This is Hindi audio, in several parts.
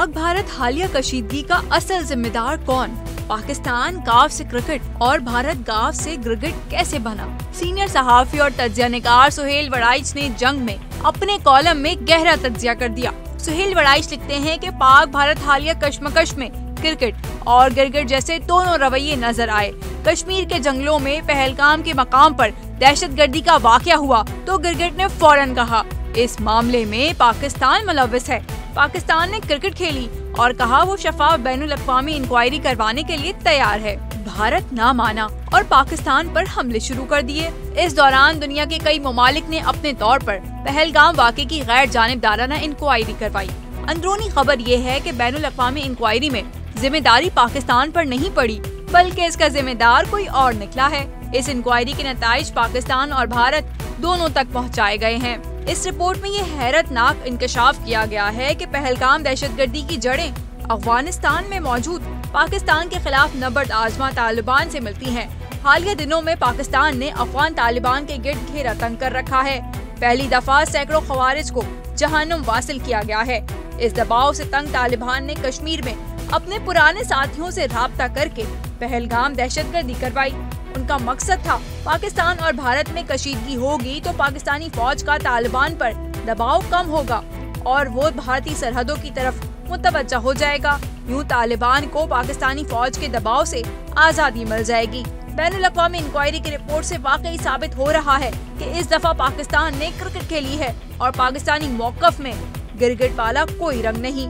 पाक भारत हालिया कशीदगी का असल जिम्मेदार कौन? पाकिस्तान गाँव से क्रिकेट और भारत गाँव से गिरगिट कैसे बना? सीनियर सहाफी और तज्जियानिकार सुहेल वड़ाइच ने जंग में अपने कॉलम में गहरा तज्जिया कर दिया। सुहेल वड़ाइच लिखते हैं कि पाक भारत हालिया कशमकश में क्रिकेट और गिरगिट जैसे दोनों रवैये नजर आए। कश्मीर के जंगलों में पहलगाम के मकाम पर दहशतगर्दी का वाकया हुआ तो गिरगिट ने फौरन कहा इस मामले में पाकिस्तान मुलव्विस है। पाकिस्तान ने क्रिकेट खेली और कहा वो शफाफ बैनुल अक़वामी इंक्वायरी करवाने के लिए तैयार है। भारत ना माना और पाकिस्तान पर हमले शुरू कर दिए। इस दौरान दुनिया के कई ममालिक ने अपने तौर पर पहलगाम वाक़े की गैर जानिबदाराना इंक्वायरी करवाई। अंदरूनी खबर ये है कि बैनुल अक़वामी इंक्वायरी में जिम्मेदारी पाकिस्तान पर नहीं पड़ी बल्कि इसका जिम्मेदार कोई और निकला है। इस इंक्वायरी के नताइज पाकिस्तान और भारत दोनों तक पहुंचाए गए हैं। इस रिपोर्ट में ये हैरतनाक इंकशाफ किया गया है कि पहलगाम दहशतगर्दी की जड़ें अफगानिस्तान में मौजूद पाकिस्तान के खिलाफ नबर्द आजमा तालिबान से मिलती हैं। हालिया दिनों में पाकिस्तान ने अफगान तालिबान के गिर्द घेरा तंग कर रखा है। पहली दफा सैकड़ों खवारिज को जहन्नुम वासिल किया गया है। इस दबाव से तंग तालिबान ने कश्मीर में अपने पुराने साथियों से राब्ता करके पहलगाम दहशतगर्दी करवाई। उनका मकसद था पाकिस्तान और भारत में कशीदगी होगी तो पाकिस्तानी फौज का तालिबान पर दबाव कम होगा और वो भारतीय सरहदों की तरफ मुतवज्जा हो जाएगा। यूं तालिबान को पाकिस्तानी फौज के दबाव से आजादी मिल जाएगी। बैनुल अक़वामी इंक्वायरी की रिपोर्ट से वाकई साबित हो रहा है कि इस दफा पाकिस्तान ने क्रिकेट खेली है और पाकिस्तानी मौक़िफ़ में गिरगिट वाला कोई रंग नहीं।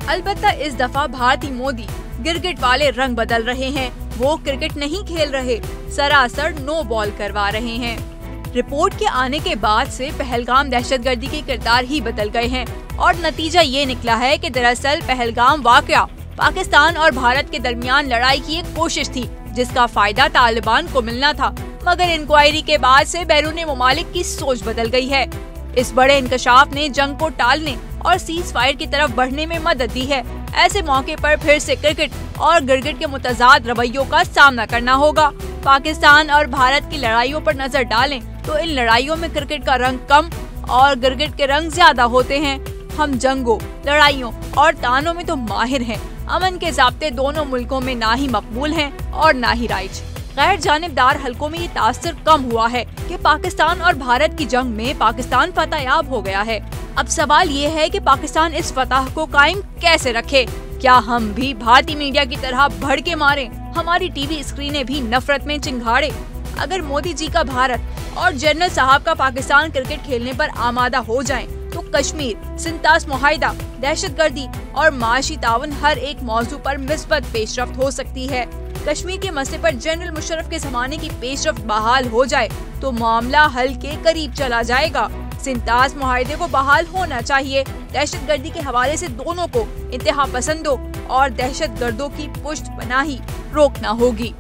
अलबत्ता इस दफा भारतीय मोदी गिरगिट वाले रंग बदल रहे हैं। वो क्रिकेट नहीं खेल रहे, सरासर नो बॉल करवा रहे हैं। रिपोर्ट के आने के बाद से पहलगाम दहशतगर्दी के किरदार ही बदल गए हैं और नतीजा ये निकला है कि दरअसल पहलगाम वाकया पाकिस्तान और भारत के दरमियान लड़ाई की एक कोशिश थी जिसका फायदा तालिबान को मिलना था। मगर इंक्वायरी के बाद से बैरूनी ममालिक की सोच बदल गई है। इस बड़े इंकशाफ ने जंग को टालने और सीज फायर की तरफ बढ़ने में मदद दी है। ऐसे मौके पर फिर से क्रिकेट और गिरगिट के मुतजाद रवैयों का सामना करना होगा। पाकिस्तान और भारत की लड़ाइयों पर नजर डालें तो इन लड़ाइयों में क्रिकेट का रंग कम और गिरगिट के रंग ज्यादा होते हैं। हम जंगों, लड़ाइयों और तानों में तो माहिर हैं। अमन के ज़ाब्ते दोनों मुल्कों में ना ही मकबूल हैं और ना ही राइज। गैर जानिबदार हलकों में ये तासर कम हुआ है कि पाकिस्तान और भारत की जंग में पाकिस्तान फतहयाब हो गया है। अब सवाल ये है कि पाकिस्तान इस फतह को कायम कैसे रखे। क्या हम भी भारतीय मीडिया की तरह भड़के मारे, हमारी टीवी स्क्रीनें भी नफरत में चिंगाड़े? अगर मोदी जी का भारत और जनरल साहब का पाकिस्तान क्रिकेट खेलने पर आमादा हो जाएं, तो कश्मीर, सिंतास मुआहिदा, दहशतगर्दी और माशी ताउन हर एक मौजू पर मिस्बत पेशरफ्त हो सकती है। कश्मीर के मसले पर जनरल मुशर्रफ के जमाने की पेशरफ्त बहाल हो जाए तो मामला हल के करीब चला जाएगा। सिंतास मुआहिदे को बहाल होना चाहिए। दहशतगर्दी के हवाले से दोनों को इंतहा पसंदों और दहशतगर्दों की पुष्ट पनाही रोकना होगी।